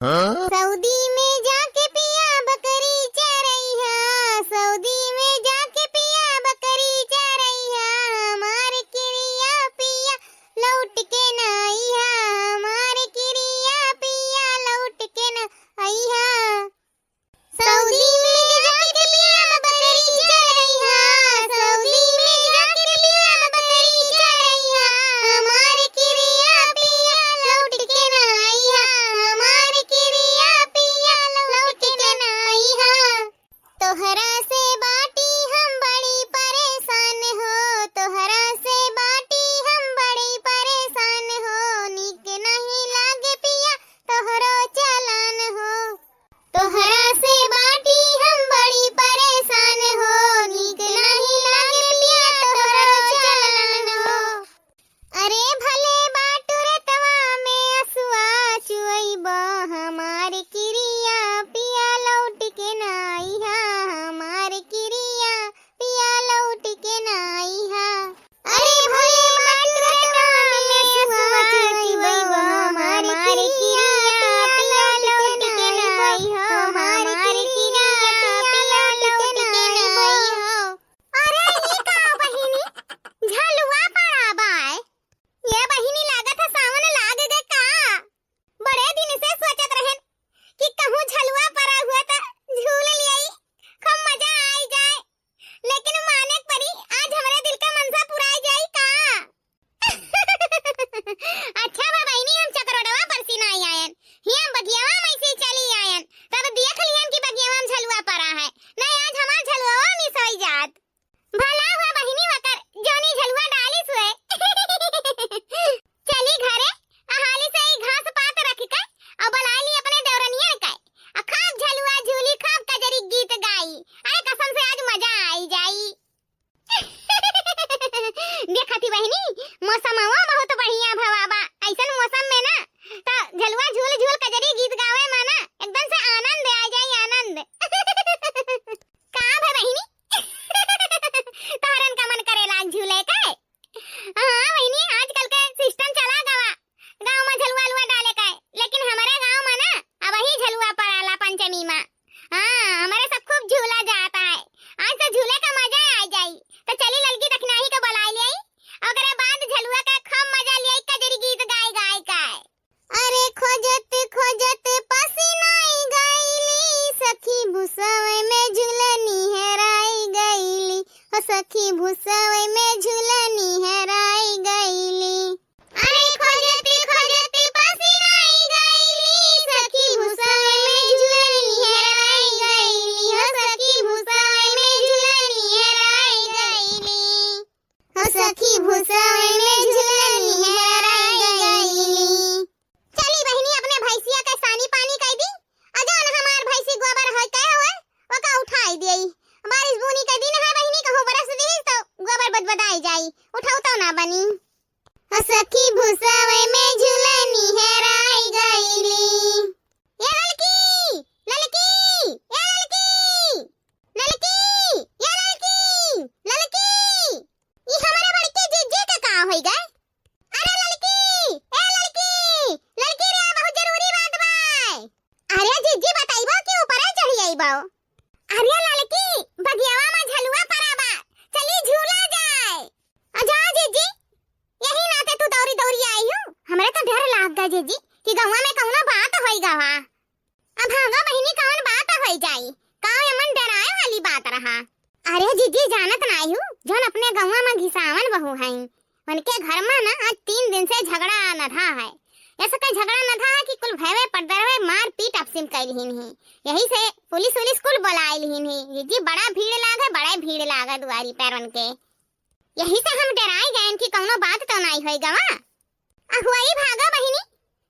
Saudi में जाके पिया बकरी चरैया, सऊदी में जाके पिया बकरी चरैया, हमारे किरिया पिया लौट के न आइहा, हमारे किरिया पिया लौट के न आइहा। सऊदी में जाके पिया बकरी चरैया, सऊदी में जाके पिया बकरी चरैया, हमारे किरिया पिया लौट के न आइहा, हमारे किरिया पिया लौट के न आइहा। तोहरा से बाटी हम बड़ी परेशान हो, तोहरा से बाटी हम बड़ी परेशान हो, नीक नहीं लागे पिया तोहरो चलान हो। तोहरा से बाटी हम बड़ी परेशान हो, नीक नहीं लागे पिया तोहरो चलान हो। अरे भले बाटुरे तवा में असुआ चुइबा, हमारे किरिया पिया लौट के न आइहा, हमारे किरिया पिया लौट के न आइहा। अरे भले बाटुरे तवा में असुआ चुइबा, हमारे किरिया पिया लौट के न आइहा, हमारे किरिया पिया लौट के न आइहा। अरे ई का बहिनी झलुआ पड़ा बाय, ये बहिनी लागत है सावन लाग गए का। बड़े दिन से सोचत रहन कि कहूँ झलुआ पड़ा हुआ था झूल लियाई, खूब मजा आई जाए, लेकिन माने परी आज हमारे दिल का मनसा पुराई जाई का। अच्छा बा बहिनी, हम चकरोडवा पर सी नहीं आयन, हम बगियावा में से चली आयन, तब देख लियन कि बगियावा में झलुआ पड़ा है, नहीं आज हमार झलुआ मिस होई जात। भला हुआ बहिनी वकर जोनी झलुआ डालिस हुए। चली घरे हाली से ही घास पात रख के और बुला ली अपने देवरनिया के, और खूब झलुआ झूली, खूब कजरी गीत गाई। अरे कसम से आज मजा आई जाई। देखती बहिनी मौसमवा बहुत बढ़िया भवाबा, ऐसन मौसम में ना तो झलुआ झूल झूल कजरी गीत गावे में ना एकदम से आनंद आ जाई, आनंद। का भे बहिनी तोहरन का मन करेला झूले के? हाँ बहिनी, आजकल के सिस्टम चला गवा गांव में झलुआ लुआ डाले का, लेकिन हमारे गांव में ना अब ही झलुआ पड़ाला पंचमी में। हाँ हमारे सब खूब झूला जाता है, आज तो झूले का मजा आ जाई। तो चली लड़की दखनाही के बुला लियाई, ओकरे बाद झलुआ का खूब मजा लियाई, कजरी गीत गाय गाय का। अरे खोजत खोजत पसीनाई गईली, सखी भुसवे में झूलनी हेराई गईली, ओ सखी भुसवे में झूलनी हेराई गईली। अरे खोजत खोजत पसीनाई गईली, सखी भुसवे में झूलनी हेराई गईली, ओ सखी भुसवे में झूलनी हेराई गईली, ओ सखी भुसवे में झूलनी हेराई गईली। चली बहिनी अपने भैंसिया के सानी पानी कई दी, अजौन हमार भैंसी गोबर होय के होय ओका उठाई देई। बारिश बुनी के दिन है बहिनी, कहूं बरस दी तो गोबर बदबदाई जाई, उठाऊ तो ना बनी। ओ सखी भुसवे में झूलनी हेराई गईली। ये लड़की लड़की, ये लड़की लड़की, ये लड़की लड़की, ई हमारे बड़के जीजे का का होई गए? अरे लड़की, ए लड़की लड़की रे, बहुत जरूरी बात बा। अरे जीजी बताइबो कि ऊपर चढ़ी आइबो? अरे लड़की बगियावा में झलुआ पड़ा बा, चली झूला जाए। अच्छा जीजी, यही नाते तू दौड़ी दौड़ी आई हूँ, हमरे तो डर लाग गया जीजी कि गवा में कौनो बात होई गवा। अब भागा बहिनी कौन बात होई जाई, का मन डराए वाली बात रहा। अरे जीजी जानत नहीं हूँ, जौन अपने गवा में घिसावन बहू हैं, उनके घर में ना आज 3 दिन से झगड़ा न था है। ऐसा कोई झगड़ा न था कि कुल भयवे पड़दरवे मार पीट अपसिम कैलहिन ही, यही से पुलिस उलिस कुल बुलाइलहिन ही। जी बड़ा भीड़ लागे, बड़ा भीड़ लागे दुआरी पैरन के, यही से हम डराई गए कि कौनो बात तो नहीं होई गवा। अहुआई भागा बहिनी,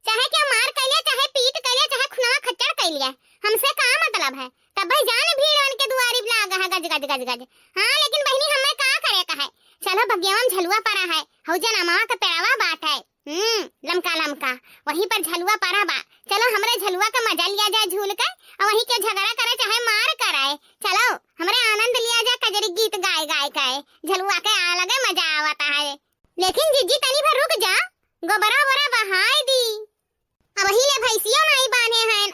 चाहे क्या मार कैले, चाहे पीट कैले, चाहे खुनवा खच्चर कैले, हमसे का मतलब है। तब भाई जान भीड़ उनके दुआरी लागा है गज गज गज गज। हाँ लेकिन बहिनी हमें का करे का है, चलो बगियावा झलुआ पड़ा है, हौजन अमावा का पेड़ावा बात है, लमका लमका वहीं पर झलुआ पड़ा बा, चलो हमरे झलुआ का मजा लिया जाए झूल कर, और वहीं के झगड़ा करे चाहे मार कराए, चलो हमरे आनंद लिया जाए, कजरी गीत गाय गाय का झलुआ के आ लगे मजा आवता है। लेकिन जीजी तनी भर रुक जा, गोबरा बोरा बहाई दी, अब ही ले भैंसियों नहीं बांधे हैं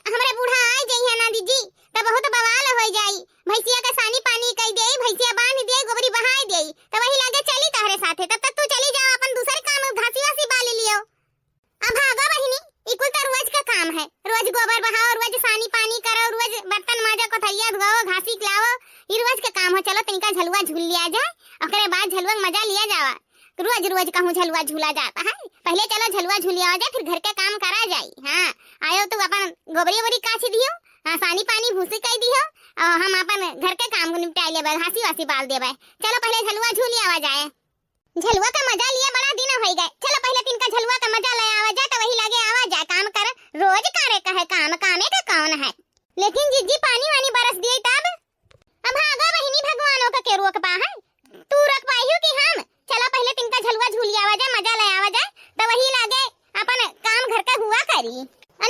रोज गोबर बहाओ, रोज सानी पानी करो, रोज बर्तन मांजो, कोठैया धुआओ, घासी खिलाओ, ई रोज के काम हो। चलो तनिका झलुआ झूल लिया जाए, ओकरे बाद झलुआ मजा लिया जावा। रोज रोज कहूँ झलुआ झूला जाता है, पहले चलो झलुआ झूलिया जाए, फिर घर के काम करा जाए। हाँ आयो तो अपन गोबरी वोबरी काछ दियो, सानी पानी भूसी कह दियो, और हम अपन घर के काम निपटा लेबे, घासी वासी बाल देबे। चलो पहले झलुआ झूल आवा जाए, झलुआ का मजा लिए बड़ा दिन हो गए। चलो पहले दिन का झलुआ का मजा ले आवा जाए, तो वही लगे आवा जाए काम कर। रोज करे का है काम, कामे का कौन है। लेकिन जिज्जी पानी वानी बरस दिए तब अब भागा बहिनी भगवानों का के रोक पा है, तू रख पाई कि हम। चलो पहले दिन का झलुआ झूल आवा जाए, मजा ले आवा जाए, तो वही लगे अपन काम घर का हुआ करी।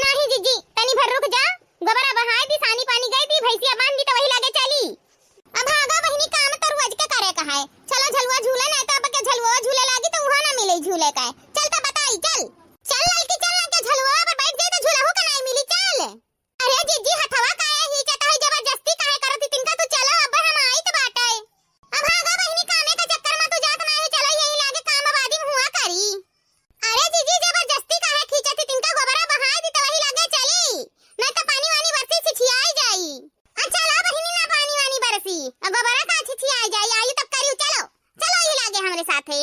नहीं जिज्जी तनी भर रुक जा, गोबरा बहाई दी, सानी पानी गई थी, भैंसिया बांध दी, तो वही लगे चली। अब भागा बहिनी काम तो रोज के करे का है। चलो झलुआ झूले, नहीं तो अब के झलुआ झूले लागी तो वहां ना मिले झूले का। चल तो बताई, चल चल लड़की चल ना, के झलुआ पर बैठ जाए तो झूला हो का नहीं मिली। चल अरे जिज्जी हथवा काहे ही के तही जबरदस्ती काहे करती, तिनका तू चलो अब हम आई तो बाटे। अब भागा बहिनी कामे का चक्कर में तू जात नहीं, चलो यही लागे काम आबादी हुआ करी। अरे जिज्जी जबरदस्ती काहे खींचती, तिनका गोबरा बहाई दी तो वही लागे चली, नहीं तो पानी वानी बरसी छिछियाई जाई। अच्छा ला बहिनी ना पानी वानी बरसी, गोबरा का छिछियाई जाई, आई तब करियो। चलो चलो यही लागे हमरे साथे।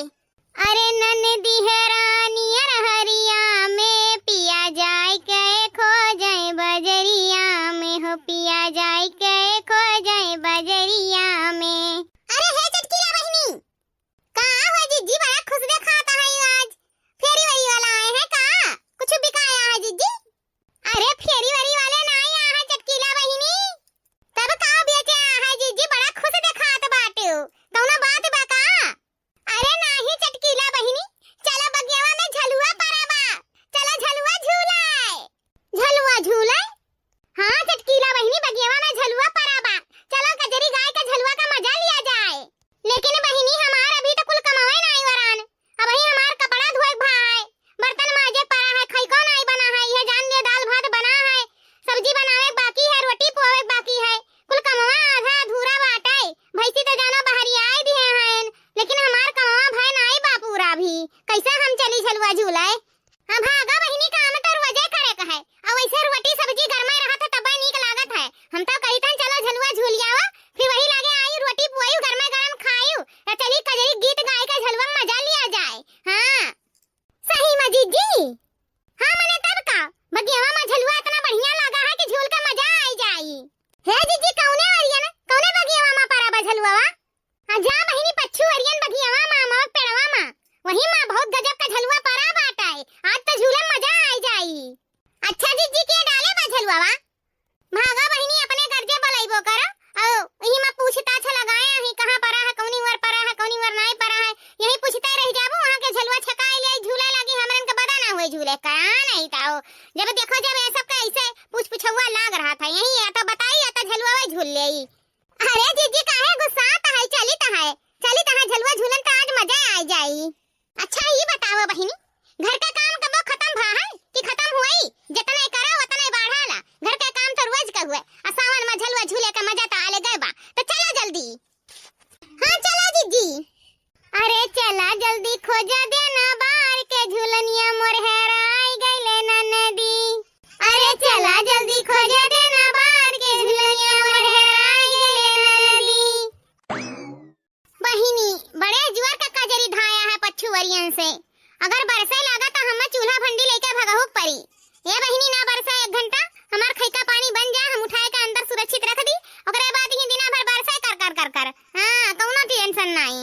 अरे ननदी है रानी हरिया में, पिया जाए के खो जाए बजरिया में, हो पिया जाए के खो जाए बजरिया में। अरे हे चटकीला बहिनी का हो जिज्जी, बड़ा खुश दिखाता है आज, फेरी वही वाला आए हैं का, कुछ बिकाया है जिज्जी? अरे फेरी वरी वाले ना आया है चटकीला बहिनी, तब का बेचे है जिज्जी, बड़ा खुश दिखात बाटे, कौनो बात बा का? अरे नहीं चटकीला बहिनी, चलो बगियावा में झलुआ पराबा, चलो झलुआ झूलाए। झलुआ झूलाए? हाँ चटकीला बहिनी बगियावा में झलुआ पराबा, चलो कजरी गाय का झलुआ का मजा लिया जाए। लेकिन बहिनी हमार अभी तो कुल कमावे नहीं वरान, अब ही हमार कपड़ा धोए भाई, बर्तन माजे पड़ा है, खई को नहीं बना है, ये जान लिया दाल भात बना है, सब्जी बनावे बाकी है, रोटी पोवे बाकी है, कुल कमावा आधा अधूरा बाटे। भैंसी तो जानो बहरी आई दी है, लेकिन हमार कमावा भाई नहीं बापूरा भी, कैसे हम चली झलुआ झूलाए। हां भागा बहिनी काम तो रोजे करे का है, और वैसे रोटी सब्जी घर में रहत तब नीक लागत है। हम तो कहितन चलो झलुआ झूलियावा, फिर वही लागे आई रोटी पुआई घर में गरम खायू, या चली कजरी गीत गाय के झलुआ में मजा लिया जाए। हां सही में जिज्जी, हां मने तब का बगियावा में झलुआ इतना बढ़िया लगा है कि झूल के मजा आई जाई। हे जिज्जी कौने अरियन, कौने बगियावा में पराबा झलुआवा? जा बहिनी पच्छू अरियन बगियावा मां मोर पेड़वा मां, वही मां बहुत गजब का झलुआ परा बाटाए, आज तो झूले मजा आई जाई। अच्छा जिज्जी के डाले बा झलुआवा? भागा बहिनी अपने गर्जे बलाइबो करा, और यही मां पूछताछ लगाया ही कहां परा है, कौनी वर परा है, कौनी वर नहीं परा है, यही पूछते रह जाबो, वहां के झलुआ छकाई ले झूले लगी, हमरन के बदा ना हुए झूले का नहीं ताओ। जब देखो जब ये सब का ऐसे पूछ-पूछवा लाग रहा था, यही या तो बताई या तो झलुआ वही झूल लेई। अरे जिज्जी काहे गुस्सात है, चली तहां झलुआ झूलन तो आज मजा आ जाई। अच्छा ये बताओ बहिनी, घर का काम कब खत्म भा है कि खत्म हुई? जितना करा उतना बढ़ाला, घर का काम तो रोज का हुए, आ सावन में झलुआ झूले का मजा तो आले गए बा, तो चलो जल्दी। हां चला जिज्जी। अरे चला जल्दी खोजा देना बाहर के झूलनिया मोर हेराई गइले ननदी। अरे चला जल्दी खोजा देना बाहर के झूलनिया मोर हेराई गइले ननदी। बहिनी बड़े जुआर का कजरी धाया है पच्छू वरियन से, अगर बरसे लगा तो हम चूल्हा भंडी लेके भगाहुक पड़ी। ये बहिनी ना बरसे 1 घंटा, हमार खैका पानी बन जा, हम उठाए के अंदर सुरक्षित रख दी, ओकरे बाद ही दिना भर बरसे कर। हां कौनो टेंशन नहीं।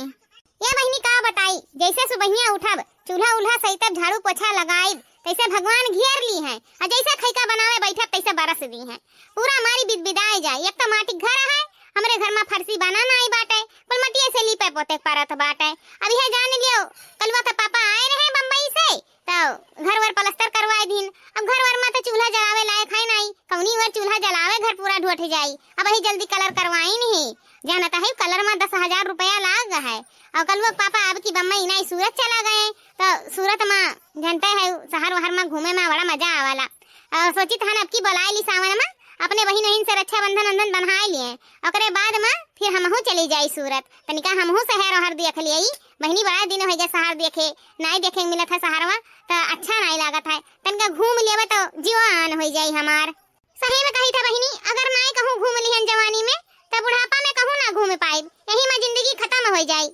ये बहिनी का बताई, जैसे सुबहिया उठब चूल्हा उल्हा सही तब झाड़ू पोछा लगाई, तैसे भगवान घेर ली है, और जैसे खैका बनावे बैठब तैसे बरस दी है, पूरा हमारी बिदबिदाए जाए। एक तो माटी घर है, हमरे घर में फर्शी बना नहीं बाटे, पर मटिया से लिपे पोते परत बाटे। अब यह जान लियो कलवा का पापा आए रहे बम्बई से, तो घर वर पलस्तर करवाए दिन, अब घर वर में तो चूल्हा जलावे लायक है नहीं, कौनी वर चूल्हा जलावे घर पूरा ढोठ जाई। अब ही जल्दी कलर करवाई नहीं, जानता है कलर में 10,000 रुपया लाग है, और कलवा पापा अब की बम्बई नहीं सूरत चला गए, तो सूरत में जानते है शहर वहर में घूमे में बड़ा मजा आवाला, और सोची था अब की बुलाए ली सावन में, अपने बहिन बहिन से रक्षाबंधन अंधन बन्हा लिए। ओकरे बाद में फिर हमहू चली जाई सूरत, तनिका हमहू शहर वहर देख लियई। बहिनी बड़ा दिन हो गए शहर देखे, नहीं देखे मिलत है शहरवा, तो अच्छा नहीं लागत है। तनिका घूम लेवे तो जीवन हो जाई हमार। सही में कही था बहिनी, अगर नहीं कहूँ घूम लिहन जवानी में तो बुढ़ापा में कहूँ ना घूम पाई, यही में जिंदगी खत्म हो जाई।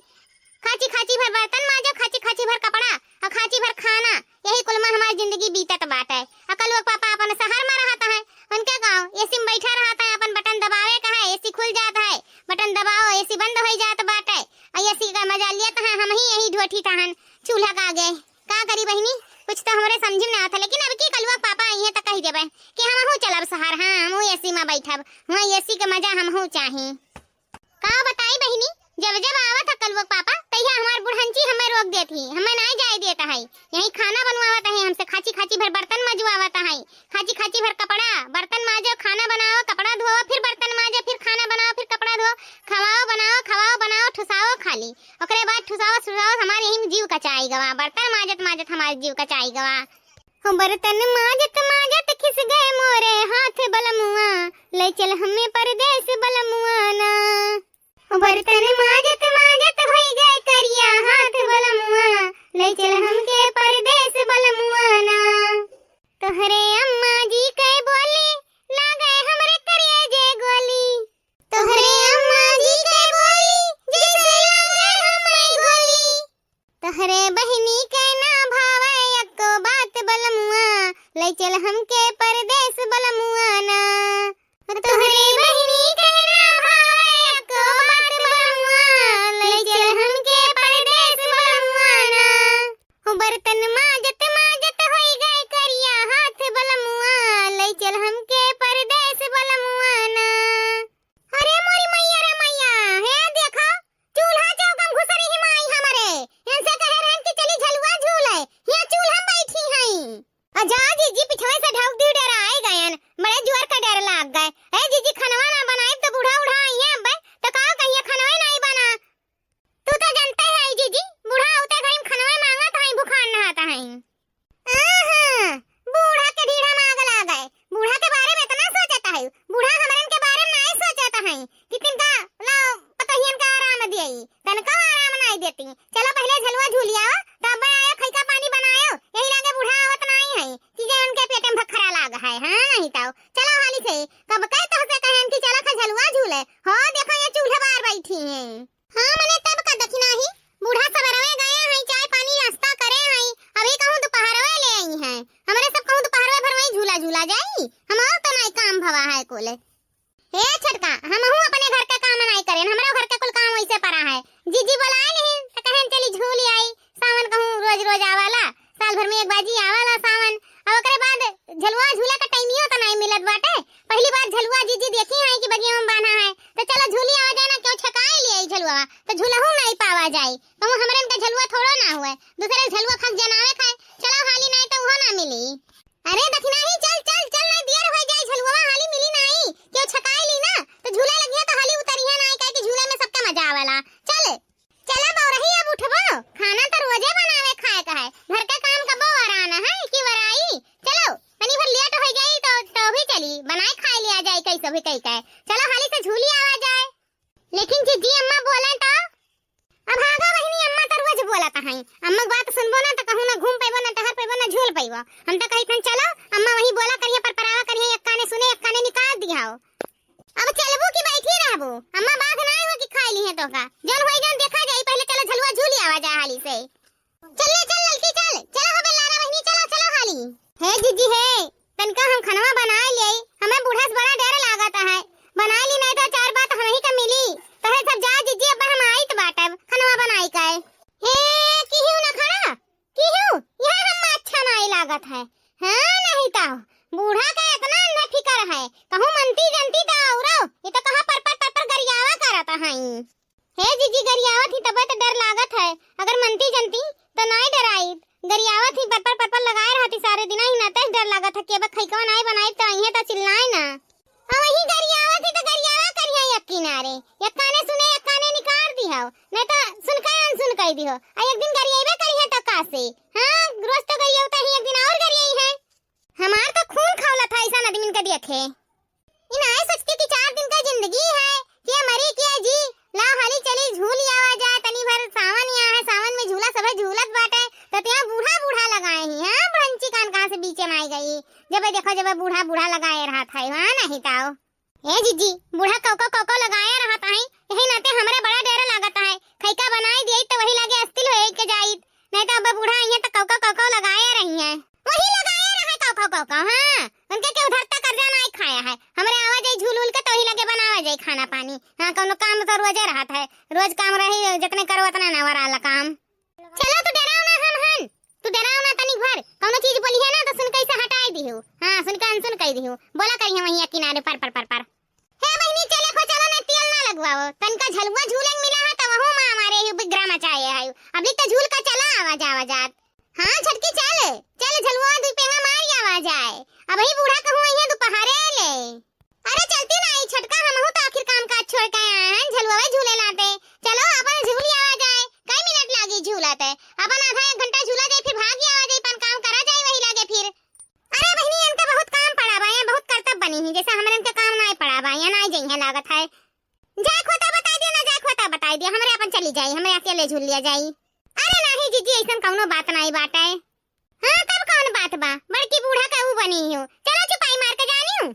खाची खाची भर बर्तन मांजो, खाची खाची भर कपड़ा और खाची भर खाना, यही कुल में हमारी जिंदगी बीतत बाटे। अकल लोग पापा अपन शहर में रहता है, उनके गाँव एसी में बैठा रहता है, अपन बटन दबावे का है, एसी खुल जाता है, बटन दबाओ एसी बंद हो जात बाटे। और एसी का मजा लेता है, हम ही यही ढोठी तहन चूल्हा का आगे का करी बहिनी, कुछ तो हमारे समझ में आता। लेकिन अब की कलुआ पापा आई है तो कह देबे कि हम हूँ चलब शहर, हाँ हम एसी में बैठब, हाँ एसी के मजा हम हूँ चाही। का बताई बहिनी, जब जब आवत है कलुआ पापा तैया हमार बुढ़ंची हमें रोक देती, हमें नहीं जाए देता है। यही खाना बनवावत है हमसे, खाची खाची भर बर्तन मजवावत है, खाची खाची भर कपड़ा, बर्तन माजो, खाना बनाओ, कपड़ा धो, फिर बर्तन माजो, फिर खाना बनाओ, फिर कपड़ा धो, खवाओ बनाओ, खवाओ बनाओ, ठुसाओ खाली, ओकरे बाद ठुसाओ ठुसाओ हमारे यही जीव कचाई गवा, बर्तन माजत माजत हमारे जीव कचाई गवा। बर्तन माजत माजत खिस गए मोरे हाथ बलमुआ, ले चल हमें परदेस बलमुआ ना। बर्तन माजत माजत होई गए करिया हाथ बलमुआ, ले चल हमके परदेस बलमुआ ना। तोहरे अम्मा जी के बोली लागे हमरे करिए जे गोली, तोहरे अम्मा जी के बोली जैसे लागे हमें गोली। तोहरे बहिनी के ना भावे एको बात बलमुआ, ले चल हमके परदेस बलमुआ ना। तोहरे बहिनी के ना भावे एको बात बलमुआ, ले चल हमके परदेस बलमुआ ना। बर्तन माजत माजत होई गए करिया हाथ बलमुआ, ले चल हमके परदेस बलमुआ ना। अरे मोरी मैया रे मैया, हे देखो चूल्हा चौकम घुसरी ही माई हमरे, इनसे कहे रहन कि चली झलुआ झूले, यहाँ चूल्हा बैठी हई। अजा जीजी पिछवे से ढौक दी डर आए गयन, बड़े जोर का डर लाग गए। ए जीजी खनवा ना बनाए तो बूढ़ा उड़ा आई है अब, तो का कहिए खनवा नहीं बना। तू तो जानते है जीजी, बूढ़ा होते घरी में खनवा मांगत है, बुखार नहाता है। आहा, बूढ़ा के ढीढ़ा मांग ला गए, बूढ़ा के बारे में इतना सोचता है, बूढ़ा हमरन के बारे में नहीं सोचता है कि तिनका लाओ पतहियन का आराम दियई, तनका आराम नहीं देती। चलो पहले झलुआ झूलिया तब आया खैका पानी बनायो, यही लागे बूढ़ा होत नहीं है कि जे उनके पेट में भखरा लाग है। हां नहीं तो चलो हाली से कब कह तो से कहन कि चलो खा झलुआ झूले, हो देखो ये चूल्हे बाहर बैठी है। हां मने तब का दखिना ही बूढ़ा सबरवे गए हैं, चाय पानी नाश्ता करे हैं, अभी कहूं दोपहरवे ले आई हैं, हमरे सब कहूं दोपहरवे भर वही झूला झूला जाई, हम और तो नहीं काम भवा है कोले। ए छटका हम हूं अपने घर का काम नहीं करें, हमरा घर का कुल काम वैसे पड़ा है। जीजी बुलाए नहीं तो कहन चली झूल आई, सावन कहूं रोज रोज आवाला, साल भर में एक बाजी आवाला सावन। अब ओकरे बाद झलुआ झूले का टाइमियो तो नहीं मिलत बाटे, पहली बार झलुआ जीजी देखी है कि बगिया में बांधा है, तो चलो झूली आवा जाए ना, क्यों छकाई ले आई झलुआ, तो झूलहू नहीं पावा जाए, कहूं हमरन का झलुआ थोड़ो ना हुए, दूसरे झलुआ खस जनावे खाए, चलो हाली नहीं तो वो ना मिली। अरे दखिना ही चल चल चल नहीं देर हो जाए, झलुआ हाली मिली नहीं, क्यों छकाई ली ना तो झूले लगिया तो हाली उतरिया नहीं, काहे कि झूले में सबका मजा आवेला। चल चला बौरही अब उठबो, खाना तो रोजे बनावे खाए का है, घर का काम कबो आराना है कि वराई। चलो तनी भर लेट हो जाई तो भी चली बनाए खाए लिया जाए कैसे भी कई कहे, चलो हाली से झूली आवा जाए। लेकिन जीजी अम्मा बोले तो अब आगा बहिनी अम्मा तो रोज बोलता है, अम्मा बात सुनबो ना तो कहूं ना घूम पैबो ना टहर पैबो ना झूल पैबो, हम तो कही चलो अम्मा वही बोला करिए पर परावा करिए, एक्का ने सुने एक्का ने निकाल दियाओ। अब चलबू की बैठी रहबू, अम्मा बात नहीं हो कि खाई ली है तो का जन होई जन देखा जाई, पहले चलो झलुआ झूली आवा जा हाली से। चल चल लड़की चल, चलो हबे लारा बहिनी चलो चलो हाली। हे जीजी हे तनका हम खनवा बना ले, हमें बूढ़ा से बड़ा डर लागता है, बना ली नहीं तो चार बात हम ही का मिली, तहे सब जा जीजी अब हम आई तो बाटब खनवा बनाई का। हे किहू ना खड़ा किहू यह हम अच्छा नहीं लागत है। हां नहीं तो बूढ़ा का इतना न फिकर है, कहूं मनती जनती तो औरो ये तो कहां पर गरियावा करता है। हे जीजी गरियावा थी तब तो डर लागत है, अगर मनती जनती तो नहीं डराई, गरियावा थी पर लगाए रहती सारे दिन ही ना तो डर लागत है कि अब खैकवा नहीं बनाई तो अइहे तो चिल्लाए ना। अब वही गरियावा थी तो गरियावा करिया यकीन रे, यक्का ने सुने यक्का ने निकाल दी हो, नहीं तो सुन के अनसुन कह दी हो, आ एक दिन गरियाबे करिए तो कासे। हां रोज तो गरिया होता ही, एक दिन और गरियाई है, हमार तो खून खौला था ऐसा आदमी के देखे। ला हाली चली झूल आवा जा तनी भर सावन यहाँ है सावन में झूला सब झूलत बाटे तो त्या बूढ़ा बूढ़ा लगाए ही हां भंची कान कहां से बीच में आई गई जब देखो जब बूढ़ा बूढ़ा लगाए रहा था वहां नहीं ताओ ए जीजी बूढ़ा कोको लगाए रहा था यही नाते हमरे बड़ा डर लागत है खैका बनाई दिए तो वही लागे अस्तिल होए के जाई नहीं तो अब बूढ़ा यहाँ तो कोको लगाए रही है वही लगाए रहा कोको हां उनके के उधर तक कर्जा नहीं खाया है हमरे आवा जाई झूल के तो वही लगे बनावा जाई खाना पानी हां कोनो काम तो रोज रहत है रोज काम रही जितने करो उतना ना वाला काम चलो तू डराओ ना हम तू डराओ ना तनी घर कोनो चीज बोली है ना तो सुन कैसे हटाई दिहु हां सुन के अनसुन कह दिहु बोला करी हम यहाँ किनारे पर हे बहनी चले खो चलो ना तेल ना लगवाओ तनका झलुआ झूले मिला है तो वहु मां हमारे ही बिग्रा मचाए है अभी तो झूल का चला आवाज हां छटकी चल झलुआ दू पेगा मार आवाज आए अब ही बूढ़ा कहूं यहाँ दोपहरे ले अरे चलती नहीं छटका हमहु तो आखिर काम काज छोड़ के आए हैं झलुआ झूले लाते चलो अपन झूली आवा जाए कई मिनट लागी झूलाते अपन आधा एक घंटा झूला जाए फिर भागी आवा जाए पन काम करा जाए वही लागे फिर अरे बहनी इनका बहुत काम पड़ा बा यहाँ बहुत कर्तव्य बनी है जैसे हमरे इनका काम नहीं पड़ा बा यहाँ नहीं जइहे लागत है जाए खोता बताई दिया हमरे अपन चली जाई हमरे अकेले झूल लिया जाई अरे नहीं जीजी ऐसा कौनो बात नहीं बाटे हां तब कौन बात बा बड़की बूढ़ा कहू बनी हूं चलो चुपाई मार के जानी हूं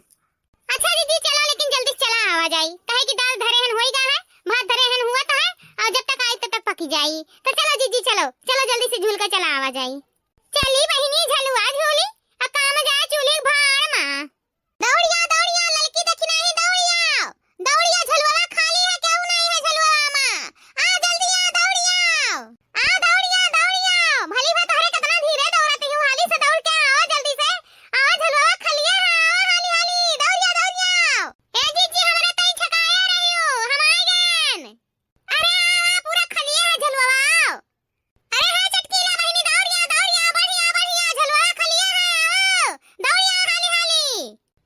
अच्छा दीदी चलो लेकिन जल्दी चला आवा जाई कहे कि दाल धरे हन होई गा है भात धरे हन हुआ तो है और जब तक आई तब तक पकी जाई तो चलो जीजी चलो जल्दी से झूल के चला आवा जाई चली बहिनी झलुआ झूली आ काम जाए चूल्ही भाड़ मां दौड़िया लड़की देखी नहीं दौड़िया झलुआ खाली है केहू नहीं है झलुआ मां आ जल्दी आ दौड़िया भली बात हरे कितना धीरे दौड़ती हूं हाली से दौड़ के आओ जल्दी से आओ झलुआ खलिया हाली दौड़िया ए जीजी हमरे तई छकाया रही हो हम आ गए अरे पूरा खलिया है झलुआ अरे है चटकीला बहिनी दौड़िया बढ़िया झलुआ खलिया है दौड़िया हाली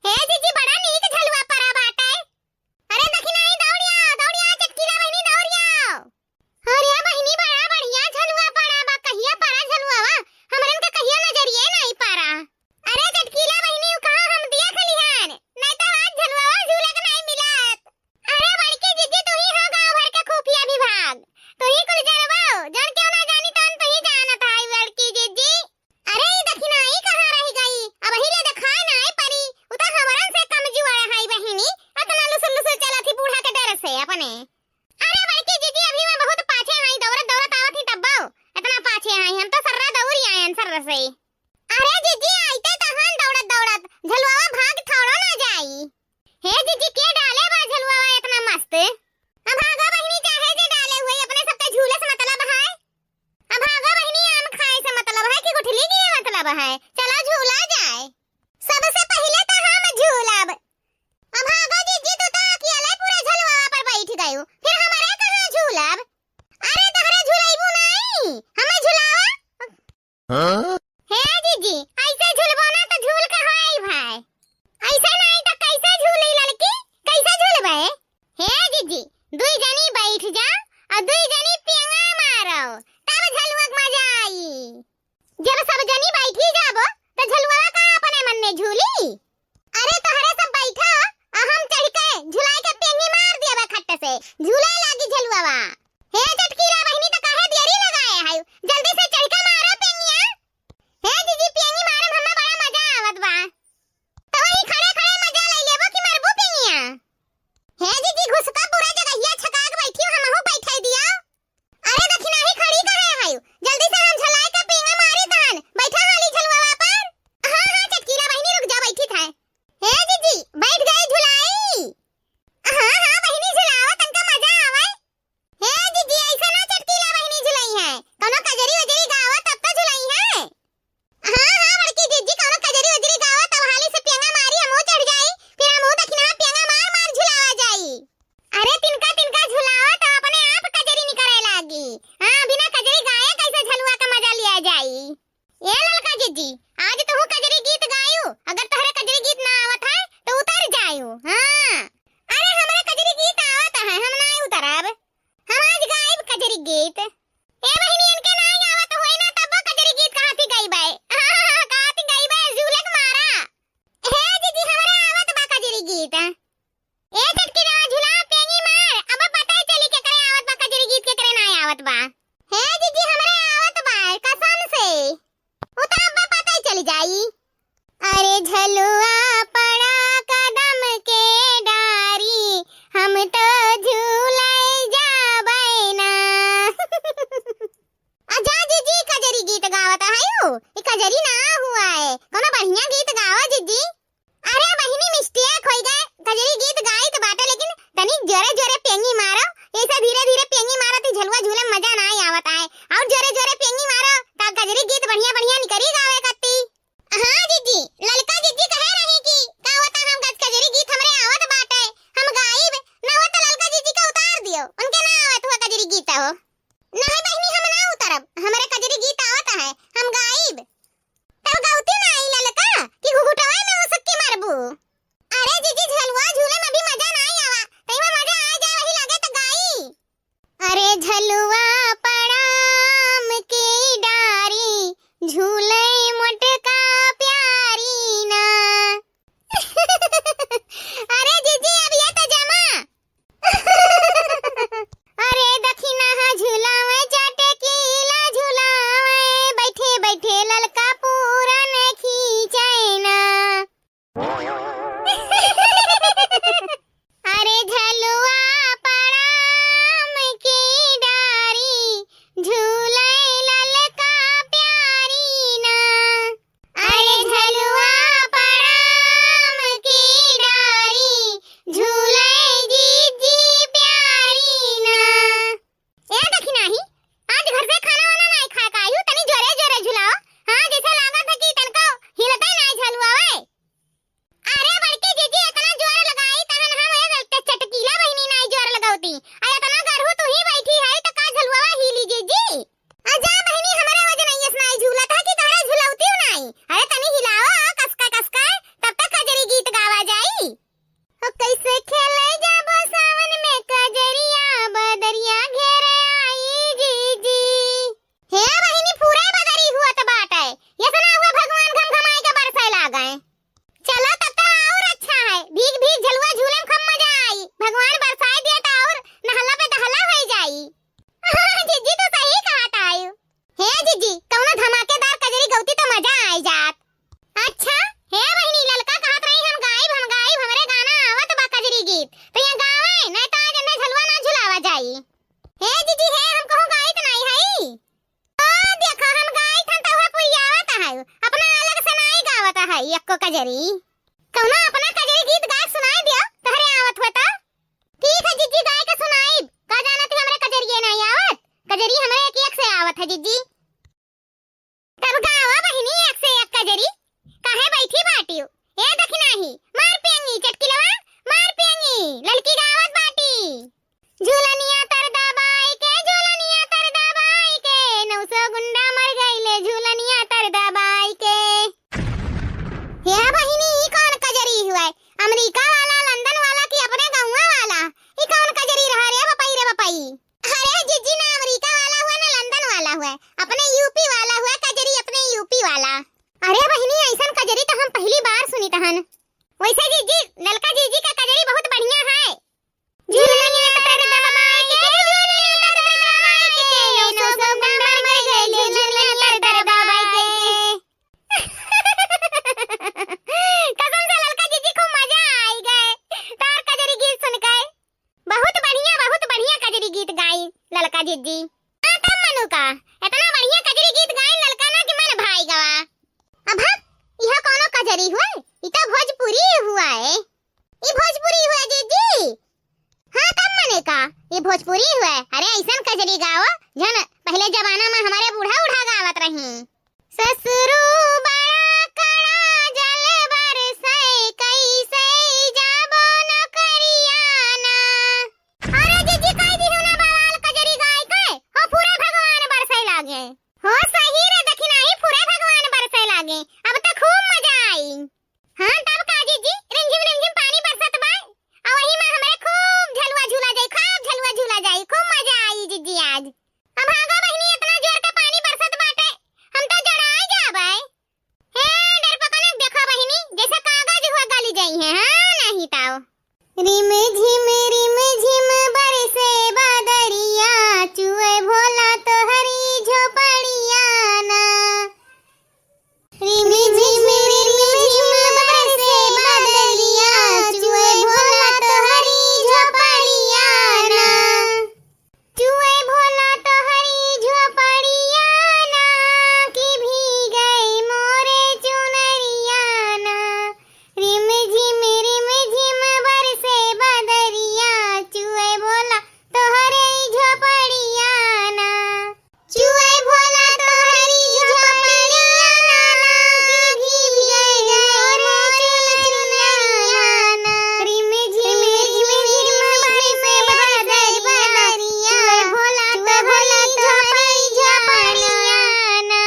हे जीजी बड़ा नीक झलुआ परा बाटे अरे देखी नहीं दौड़िया चटकीला बहिनी दौड़िया अरे बहिनी बड़ा बढ़िया झलुआ पड़ा बा कहिया पड़ा झलुआ हमरन का कहिया नजरिए नहीं पारा अरे चटकीला बहिनी कहां हम दिया खलिहान नहीं तो आज झलुआ झूले के नहीं मिलत अरे बड़की जीजी तू ही हो गांव भर के खुफिया विभाग तू ही कुल जानबाओ जन क्यों ना जानी तन तू ही जानत है बड़की जीजी अरे ई देखी नहीं कहां रह गई अब ही ले दिखाए नहीं परी उता हमरन से कमजोर है बहिनी अतना लुसुल चला थी बूढ़ा के डर से अपने अरे बड़की जीजी अभी मैं बहुत पाछे आई दौड़त आवत ही तब्बाओ इतना पाछे आई हम तो सर्रा दौड़ी आयन सर्रा से अरे जीजी आइते तहन दौड़त झलुआ भाग थोड़ो ना जाई हे जीजी के डाले बा झलुआ इतना मस्त अब भागा बहिनी चाहे जे डाले हुए अपने सबका झूले से मतलब है अब भागा बहिनी आम खाए से मतलब है कि गुठली की मतलब है चला झूला जाए सबसे पहले तो हम झूलब अब भागा जीजी तू तो अकेले पूरे झलुआ पर बैठ गयो फिर हमारे कहां झूलब अरे तहरे झुलाइबू नहीं हमें झुलावा हां हे जीजी ऐसे झुलबो ना तो झूल के होई भाई ऐसे नहीं तो कैसे झूली लड़की कैसे झूलबे हे जीजी दुई जनी बैठ जा और दुई जनी पेंगा मारो तब झलुआ मजा आई जब सब जनी बैठी जाबो तो झलुआ का अपने मन में झूली अरे तोहरे सब बैठो और हम चढ़ के झुलाए के पेंगी मार दिया खट्टे से झूला लागी झलुआ हे चटकीला बहिनी तो काहे देरी लगाए है जल्दी से चढ़ के मारो पेंगिया हे जीजी पेंगी मारे हमें बड़ा मजा आवत बा तो वही खड़े मजा ले लेबो कि मारबो पेंगिया हे जीजी घुसका पूरा जगहिया छका के बैठी हमहु बैठाई दिया अरे देखी नहीं खड़ी काहे है जल्दी से हम झलाए के पेंगा मारी तहन बैठा हाली झलुआ पर हां चटकीला बहिनी रुक जा बैठी था हे जीजी बैठ गई झुलाई हां बहिनी झुलाओ तनका मजा आवे हे जीजी कजरी कौना अपना कजरी गीत गा सुनाई दियो तहरे आवत होता। ठीक है जिज्जी गाय के सुनाई का जाना थी हमरे कजरिए नहीं आवत कजरी हमरे एक से आवत है जिज्जी। तब गावा बहिनी एक से एक कजरी काहे बैठी बाटियो ए देखी नाही मार पेंगी चटकिलवा मार पेंगी लड़की गावत बाटी। झूलनिया तर दबाई के 900 गुंडा मर गईले झूलनिया तर दबाई के। हे बहिनी ई कौन कजरी हुआ अमेरिका वाला लंदन वाला की अपने गांव वाला ई कौन कजरी रहा रे बपाई। अरे जिज्जी ना अमेरिका वाला हुआ ना लंदन वाला हुआ अपने यूपी वाला हुआ कजरी अपने यूपी वाला। अरे बहिनी ऐसन कजरी तो हम पहली बार सुनी तहन। वैसे जिज्जी ललका जिज्जी का कजरी बहुत बढ़िया है। झूलनिया तर दबाई के 900 गुंडा मर गईले झूलनिया तर दबाई के। कसम से ललका जिज्जी खूब मजा आई गए तार कजरी गीत सुन के। बहुत बढ़िया कजरी गीत गाई ललका जिज्जी। तब मनु का इतना बढ़िया कजरी गीत गाई ललका ना कि मन भाई गवा। अब यह कोनो कजरी हुआ ई तो भोजपुरी हुआ है ई भोजपुरी हुआ जिज्जी। हाँ तब मने का ये भोजपुरी हुआ अरे ऐसन कजरी गाओ जन पहले जमाना में हमारे बूढ़ा गावत रही। ससुरु बड़ा कड़ा जल बरसे कैसे जाबो नौकरियाना। अरे जिज्जी कह दी ना बवाल कजरी गाय के हो पूरे भगवान बरसे लागे हो सही रे देखी नहीं पूरे भगवान बरसे लागे अब तो खूब मजा आई। हाँ तब का जिज्जी रिमझिम पानी बरसत बा आ वही में हमरे खूब झलुआ झूला जाई खूब मजा आई जिज्जी आज। अब भागा बहिनी इतना जोर का पानी बरसत बाटे हम तो जड़ाई जाबे। हे डरपकने देखो बहिनी जैसे कागज हुआ गली जाई है। हां नहीं ताओ रिम झिम बरसे बादरिया चुए भोला तो हरी झोपड़िया ना। रिम झिम बरसे बादरिया चुए भोला तो हरी झोपड़िया ना। चुए भोला तो हरी झोपड़िया ना कि भी गई मोरे चुनरिया ना। रिम झिम बरसे बादरिया चुए भोला तो हरी झोपड़िया ना। चुए भोला तो हरी झोपड़िया ना कि भी गई मोरे चुनरिया ना। रिम झिम बरसे बादरिया भोला तो हरी झोपड़िया ना।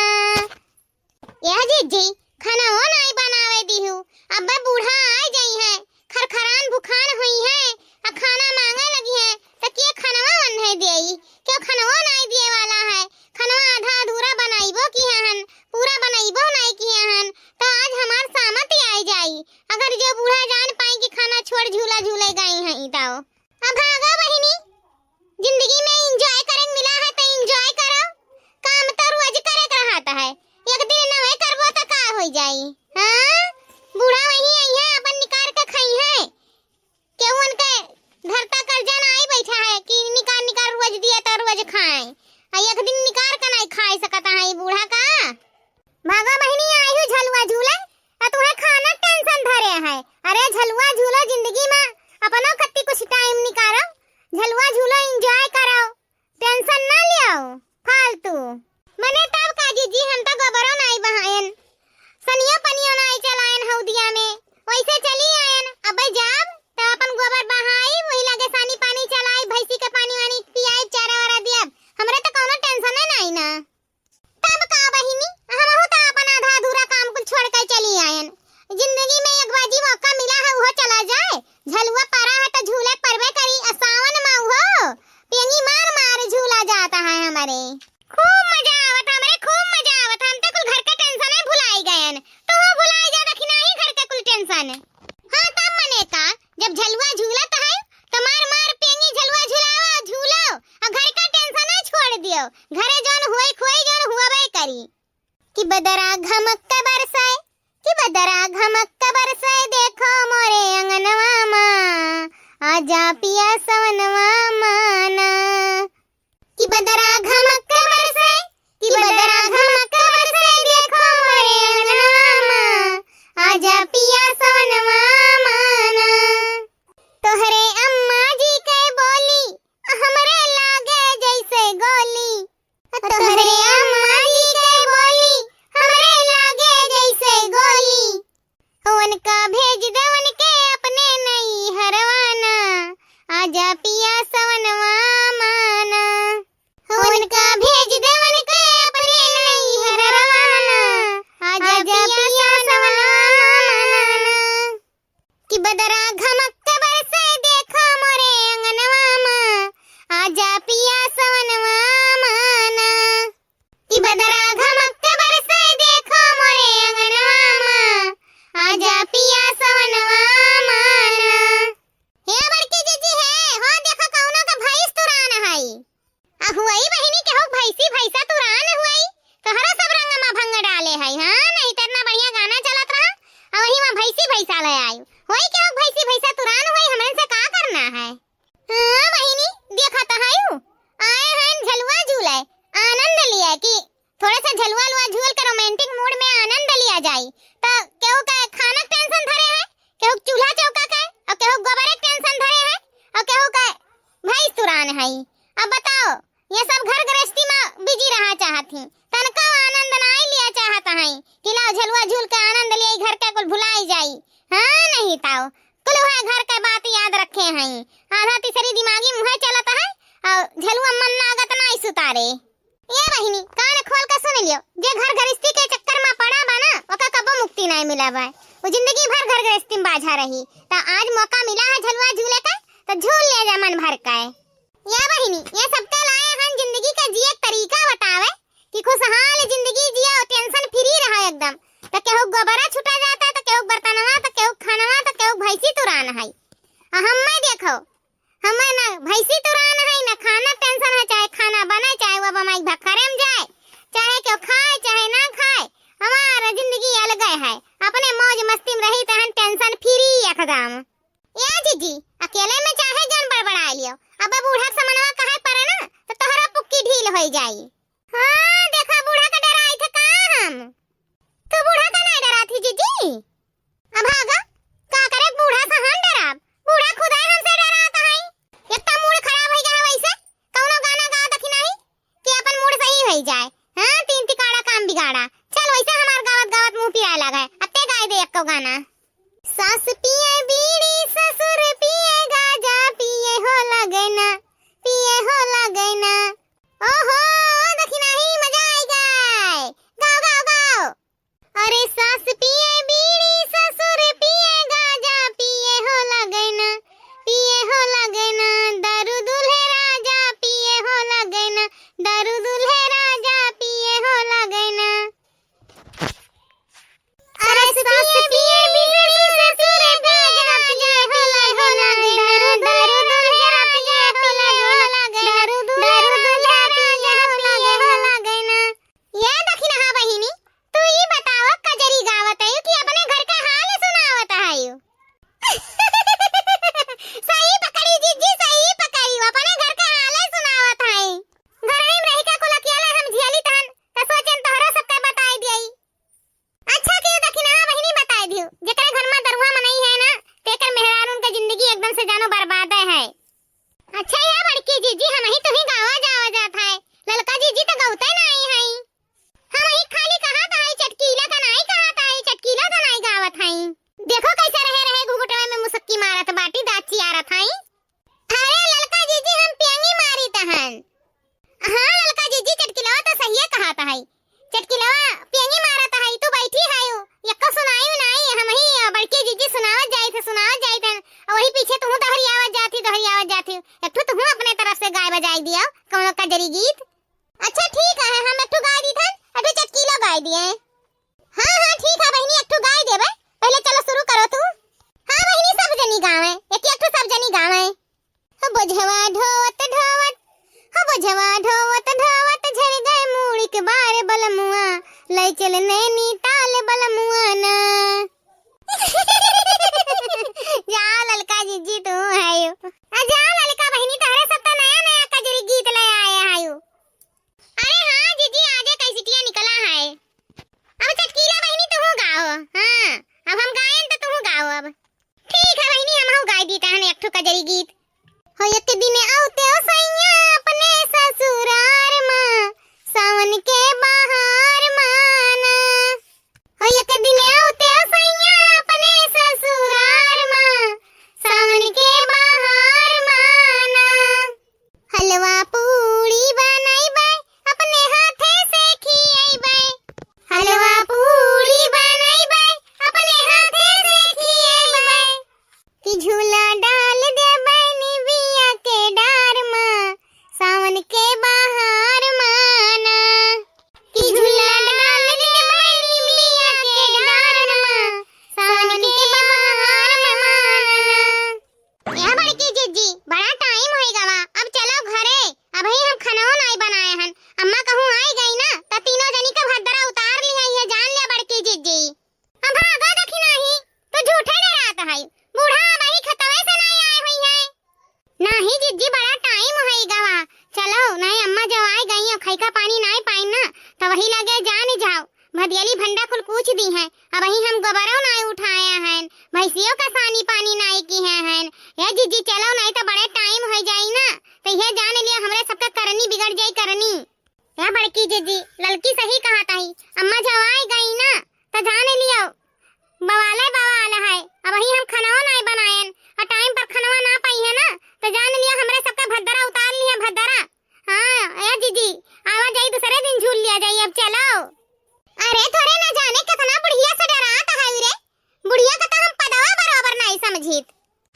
यह जिज्जी खाना वो नहीं बनावे दिहु अब बूढ़ा आ जाई है खरखरान भुखान हुई है आ खाना मांगे लगी है त के खानवा वन है देई क्यों खानवा नहीं दिए वाला है खानवा आधा अधूरा बनाइबो की हन पूरा बनाइबो नहीं की हन तो आज हमार सामत आई जाई अगर जो बूढ़ा जान पाई कि खाना छोड़ झूला झूले गई है इताओ। अब भागा बहिनी जिंदगी में एंजॉय करे मिला है तो एंजॉय करो काम तो रोज करे रहता है एक दिन नवे करबो तो का हो जाई। हां बूढ़ा वही आई है अपन निकाल के खाई है केहू उनके धरता कर्जा नहीं बैठा है कि निकाल रोज दिया तो रोज खाए आ एक दिन निकाल के नहीं खाई सकता है बूढ़ा का। भागा बहिनी आई हूं झलुआ झूले आ तुम्हें खाना टेंशन धरे है। अरे झलुआ झूलो जिंदगी में अपनो खत्ती कुछ टाइम निकालो झलुआ झूलो एंजॉय करो टेंशन ना लियो फालतू। मने तब का जिज्जी हम तो गोबरो नहीं बहायन सनिया पनियो नहीं चलायन हौदिया में वैसे चली आयन अब जाब तो अपन गोबर बहाई वही लगे सानी पानी चलाई भैंसी के पानी वानी पियाई चारा वारा दियब हमरे तो कोनो टेंशन नहीं ना। तब का बहिनी हम तो अपन आधा अधूरा काम कुल छोड़ के चली आयन जिंदगी में एक बाजी मौका मिला है वो चला जाए झलुआ पारा है तो झूले परवे करी सावन में हो पेंगी मार झूला जाता है हमारे खूब मजा आवत हम तो कुल घर के टेंशन है भुलाई गयन तो वो भुलाई जा रखी नहीं घर के कुल टेंशन। हां तब मने का जब झलुआ झूलत है तो मार पेंगी झलुआ झुलाओ झूलो और घर का टेंशन है छोड़ दियो घरे जोन होई खोई जोन हुआबे करी कि बदरा घमक बरसाए देखो मोरे अंगनवा मां आजा पिया सवनवा माना। कि बदरा घमक बरसाए देखो मोरे अंगनवा मां आजा पिया बदरा घमक के बरसे देखो मोरे अंगनवा माँ, आजा पिया सवनवा माना। कि बदरा घमक के बरसे देखो मोरे अंगनवा माँ, आजा पिया सवनवा माना। हे बड़की जीजी है हो देखो कौनो का भैंस तुरान हई। आ हुई बहिनी के हो भैंसी भैंसा तुरान हुई तोहरा सब रंग में भंग डाले हई। हां नहीं त इतना बढ़िया गाना चलत रहा और वही में भैंसी भैंसा ले आई होई के हो भैंसी भैंसा तुरान हुई हमन से का करना है। हां बहिनी देखा त हई आए हैं झलुआ झूले आनंद लिया कि थोड़ा सा झलुआ लुआ झूल के रोमांटिक मूड में आनंद लिया जाई। त केहू का खाना टेंशन धरे है, केहू चूल्हा चौका का और केहू गोबर के टेंशन धरे है और केहू का भैंस तुरान हई। अब बताओ ये सब घर गृहस्थी में बिजी रहा चाहती तनका आनंद नाई लिया चाहता है कि लाओ झलुआ झूल के आनंद लिए घर के कुल भुलाई जाई। हां नहीं ताओ कुल है घर के बात याद रखे हैं आधा तीसरी दिमागी मुंह चलता है और झलुआ मन नागत नाई सुतारे। ये बहिनी कान खोल के सुन लियो जे घर गृहस्थी के चक्कर में पड़ा बा ना ओका कबो मुक्ति नहीं मिला बा वो जिंदगी भर घर गृहस्थी में बाझा रही। त आज मौका मिला है झलुआ झूले का तो झूल ले जा मन भर का। या बहिनी ये सब तो लाए हैं जिंदगी का जिए तरीका बतावे कि खुशहाल जिंदगी जिया टेंशन फ्री रहा एकदम। त केहू गोबरा छुटा जाता त केहू बर्तनवा त केहू खानवा त केहू भैंसी तुरान है। हम मैं देखो हम ना भैंसी तुरान है ना खाना टेंशन है चाहे खाना बने चाहे वो बमाई भखरे में जाए चाहे केहू खाए चाहे ना खाए हमारा जिंदगी अलग है अपने मौज मस्ती में रही तहन टेंशन फ्री एकदम। या जीजी अकेले में चाहे जान बड़बड़ा लियो अब बूढ़ा समनवा कहे परे ना तो तोहरा पुक्की ढील होई जाई। हां देखा बूढ़ा का डराई थे का हम तू बूढ़ा का नहीं डरा थी जीजी। अब भागा का करे बूढ़ा से हम डराब बूढ़ा खुदा हमसे डराता है। इतना मूड खराब हो गया वैसे कौनो गाना गा दखी नहीं कि अपन मूड सही हो जाए। हां तीन तिकाड़ा काम बिगाड़ा चल वैसे हमार गावत गावत मुंह पिया लगा है अते गाय दे एको गाना। सास पिए बीड़ी ससुर पिए गाजा पिए हो लगना ओहो देखी नहीं मजा आई गए गाओ गाओ गाओ। अरे सास पिए बीड़ी ससुर पिए गाजा पिए हो लगना दारू दुल्हे राजा पिए हो लगना दारू दुल्हे राजा पिए हो लगना। अरे सास पिए बीड़ी ससुर पिए गाजा पिए हो लगना दारू दुल्हे राजा पिए हो लगना दारू दुल्हे राजा पिए हो लगना। ये देखी ना बहिनी तू ही बताओ कजरी गावत है कि अपने घर का हाल सुनावत है। सही पकड़ी जीजी सही पकड़ी अपने घर का हाल सुनावत है। घर में रह के कुल अकेला हम झेली तहन त सोचन तोहरा सबके बताई दिई। अच्छा क्यों देखी ना बहिनी बताई दियो जेकरे घर में दरुआ में नहीं है ना तेकर मेहरान उनका जिंदगी एकदम से जानो बर्बाद है। अच्छा ये बड़की जीजी हम ही तो ही गावा जावा जात है ललका जीजी तो गौते नहीं है हम ही खाली कहा था चटकीला का नहीं कहा था चटकीला तो नहीं गावत है। देखो कैसे रहे घुघुटवे में मुसक्की मारत बाटी दाची आरत है। अरे ललका जीजी हम पेंगी मारी तहन। हां ललका जीजी चटकीला तो सही कहा था चटकीला पेंगी मारत है तू बैठी है यक्का सुनाई नहीं हम ही बड़की जीजी सुनावत जाई थे वही पीछे तू दहरी आवाज जाती एक तो तू अपने तरफ से गाय बजाई दिया कौनो का जरी गीत। अच्छा ठीक है हम एक गाय दी थन अभी चटकीला गाय दिए। हां ठीक है बहिनी एक गाय देबे पहले चलो शुरू करो तू। हां बहिनी सब जनी गावे एक सब जनी गावे। हो बोझवा ढोवत झड़ गए मूड़ी के बारे बलमुआ लई चल नैनी ताल बलमुआ ना। जा ललका जीजी तू है जा ललका बहिनी तोहरे सब तो नया कजरी गीत ले आए आयु। अरे हां जीजी आजे कैसिटिया निकला है अब चटकीला बहिनी तू गाओ। हां अब हम गाएं तो तू गाओ अब। ठीक है बहिनी हम गाय दी तहन एक कजरी गीत। हो एक दिन आउते ओ सैया अपने ससुरार मां सावन के बहार माना। हो एक दिन आउते ओ सैया अपने ससुरार मां सावन के बहार माना। हलवा पूड़ी बनाइबे अपने हाथे से खियाइबे हलवा पूड़ी बनाइबे अपने हाथे से खियाइबे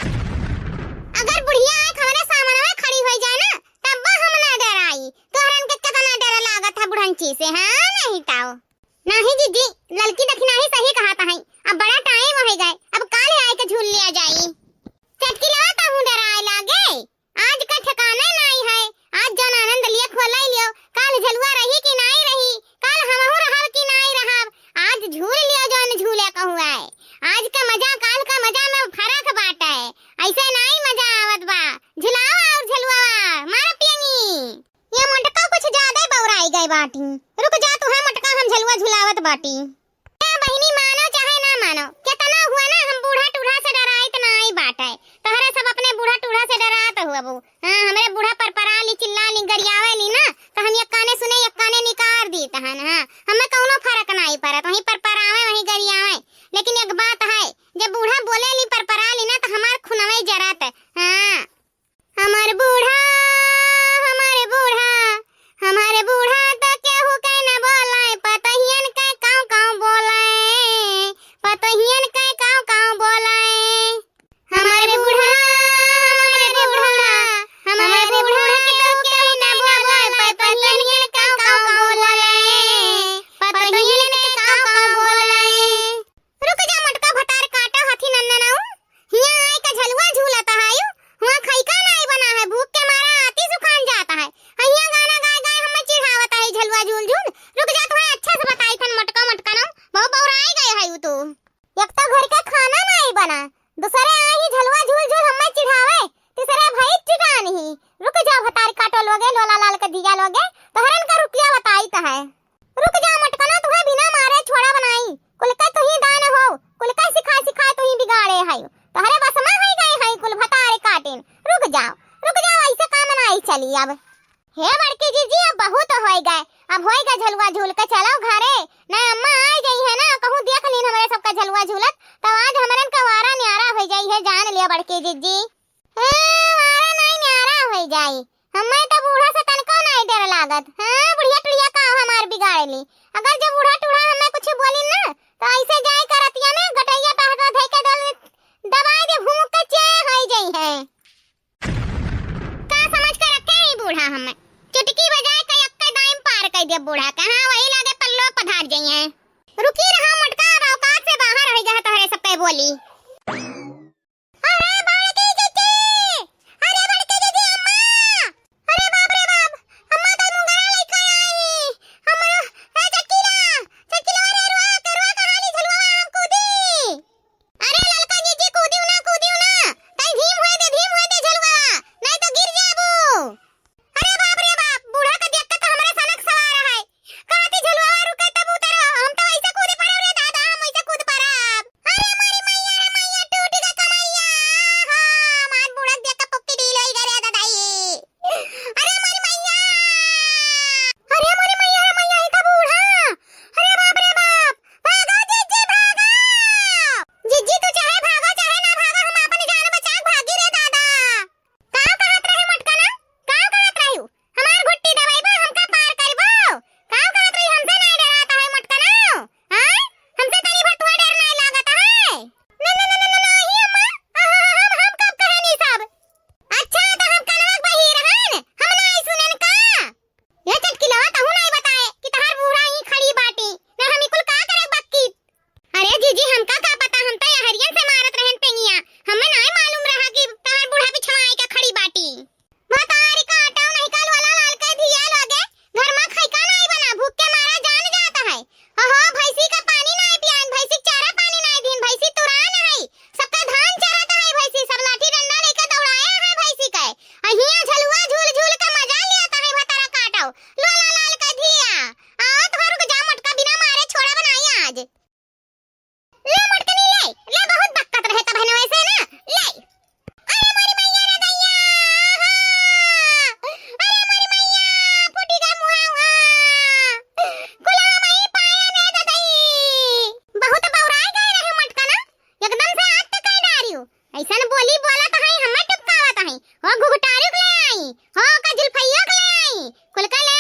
अगर बुढ़िया आए हमारे सामने में खड़ी हो जाए ना तब हम ना डराई। तोहरन के कितना डर लागत है बुढ़ंची से। हां नहीं ताओ नहीं जीजी, लड़की दखिना ही सही कहा है। अब बड़ा टाइम हो गए, अब काल आए के झूल लिया जाई। चटकी लगाता हूं डराए लागे, आज का ठिकाना नहीं है। आज जन आनंद लिए खोलाई लियो, काल झलुआ रही कि नहीं रही, काल हमहु रहब कि नहीं रहब। आज झूल लियो जन झूले कहूआ है। आज का मजा काल का मजा में फर्क बाटा है, ऐसे नहीं मजा आवत बा। झुलाओ और झलुआ मार पियनी। ये मटका कुछ ज्यादा बौराई गए बाटी, रुक जा तू है मटका, हम झलुआ झुलावत बाटी। ए बहिनी मानो चाहे ना मानो, कितना हुआ ना हम बूढ़ा टूढ़ा से डराई त नहीं बाटा है। तोहरे सब अपने बूढ़ा टूढ़ा से डरात हुआ बू। हां हमरे बूढ़ा परपरा ली चिल्ला ली गरियावे ली ना तो हम एक काने सुने एक काने निकार दी तहन। हां हमें कौनो फर्क नहीं पड़त, वही परपरावे वही गरियावे। लेकिन एक बात है, जब बूढ़ा बोले ली परपरा ली ना तो हमार खुनवे जरत। हां हमार बूढ़ा हमारे बूढ़ा हमारे बूढ़ा तो केहू के न बोलाए, पतहियन के काऊ काऊ बोलाए, पतहियन के काऊ काऊ बोलाए। हमारे बूढ़ा हमारे बूढ़ा हमारे बूढ़ा तो केहू न बोलाए, पतहियन के काऊ काऊ बोलाए, पतहियन के काऊ काऊ बोलाए। रुक जा मटका भटार काटा हाथी नन्ननाऊ, हिया आए का झलुआ झूलता है। हुआ खइका नहीं बना है, भूख के मारा आती सुखान जाता है। हिया गाना गाय गाय हमें चिढ़ावता है झलुआ झूल झूल। रुक जा तुम्हें अच्छा से बताई थन मटका मटका ना बहुत बौराई गए है तू। एक तो घर का खाना नहीं बना, दूसरे आए ही झलुआ झूल झूल हमें चिढ़ावे, तीसरे भाई चिढ़ा नहीं। रुक जा भतार काटो लोगे लोला लाल का दिया लोगे तो हरन का रुपया बताई त है। रुक जा मटका ना तुम्हें बिना मारे छोड़ा बनाई, कुल का तू ही दान हो, कुल का सिखा सिखा तू ही बिगाड़े है। तोहरे बस में हो गए है कुल भतारे काटेन। रुक जाओ ऐसे काम नहीं चली अब। हे बड़की जीजी अब बहुत हो गए, अब होएगा झलुआ झूल के चलो घरे। ना अम्मा आ गई है ना, कहूं देख लीन हमारे सबका झलुआ झूलत तो आज हमरन का वारा न्यारा हो जाई है। जान लिया बड़की जीजी, वारा नहीं न्यारा हो जाई। हमें तो बूढ़ा से तनको नहीं डर लागत। हां बुढ़िया टुड़िया का हमार बिगाड़े ली। अगर जो बूढ़ा टूढ़ा हमें कुछ बोली ना तो ऐसे जाए करतिया में गटैया पहका धई के दल दबाई दे भूख के चे हो जाई है। का समझ कर रखे ही बूढ़ा हमें चुटकी बजाए कई अक्का दाम पार कर दिया बूढ़ा। कहां वही लागे पल्लो पधार जाई है। रुकी रहा मटका, अब औकात से बाहर हो जा तोहरे सब पे बोली। अरे बड़की जीजी, अरे बड़की जीजी अम्मा, अरे बाप रे बाप, अम्मा तो मुंगरा लेके आई। हम ए चकीला रे रुआ कहानी झलवा हम कूदी। अरे ललका जीजी कूदियो ना तई धीम होए दे झलवा नहीं तो गिर जाबू। अरे बाप रे बाप, बूढ़ा का देख के तो हमरे सनक सवार है। कहती झलवा रुके तब उतरो, हम तो ऐसे कूद पड़ो रे दादा, हम ऐसे कूद पड़ब। अरे मारी मैया टूट गई कमैया। हां मार बूढ़ा देख के पुक्की ढील होई गए रे दादाई। अरे मारी मैया ई तो बूढ़ा। अरे बाप रे बाप, भागो जीजी भागो। जीजी तू चाहे भागो चाहे ना भागो, हम अपनी जान बचा के भागी रे दादा। का कहत रही मटका ना, का कहत रही हमार घुट्टी दबाइबो हमका पार करबो। का कहत रही हमसे नहीं डराता है मटका ना। हां हमसे तनी भर तुम्हें डर नहीं लागत है। ना ही अम्मा, हम कब कहे नहीं सब। अच्छा तो हम कलवक बही रहन, हम नहीं सुनेन का। ये चटकी लवा कहूं नहीं बताए कि तहार बूढ़ा ही खड़ी बाटी ना, हम कुल का करे बक्की। अरे जीजी हमका का पता, हम तो हरियन से मारत रहन पेंगिया, हमें नहीं मालूम रहा कि तहार बूढ़ा पिछवाई के खड़ी बाटी। भतारी का आटा नहीं काल वाला लाल के धिया लगे, घर में खइका नहीं बना, भूख के मारा जान जाता है। ओहो भैंसी का पानी नहीं पियान, भैंसी चारा पानी नहीं दिन, भैंसी तुरान है, सबका धान चराता है भैंसी, सब लाठी डंडा लेकर दौड़ाया है भैंसी के। अहिया झलुआ झूल झूल के मजा लेता है भतारा काटो लोला लाल का धिया। आओ तो रुक जा मटका, बिना मारे छोड़ा बनाई आज। ले मटकनी ले बहुत बक्कत रहे तब है वैसे ना ले। अरे मारी मैया रे दैया, अरे मारी मैया फूटी गई मुहा कुला मई पाया ने दादाई। बहुत बौराई गए रहे मटका ना, एकदम से आग तक कह डारियो। ऐसन बोली बोला तो है हमें टपकावत है। हो घुघटारियो के ले आई, हो का जुल्फैया के ले आई, कुल का ले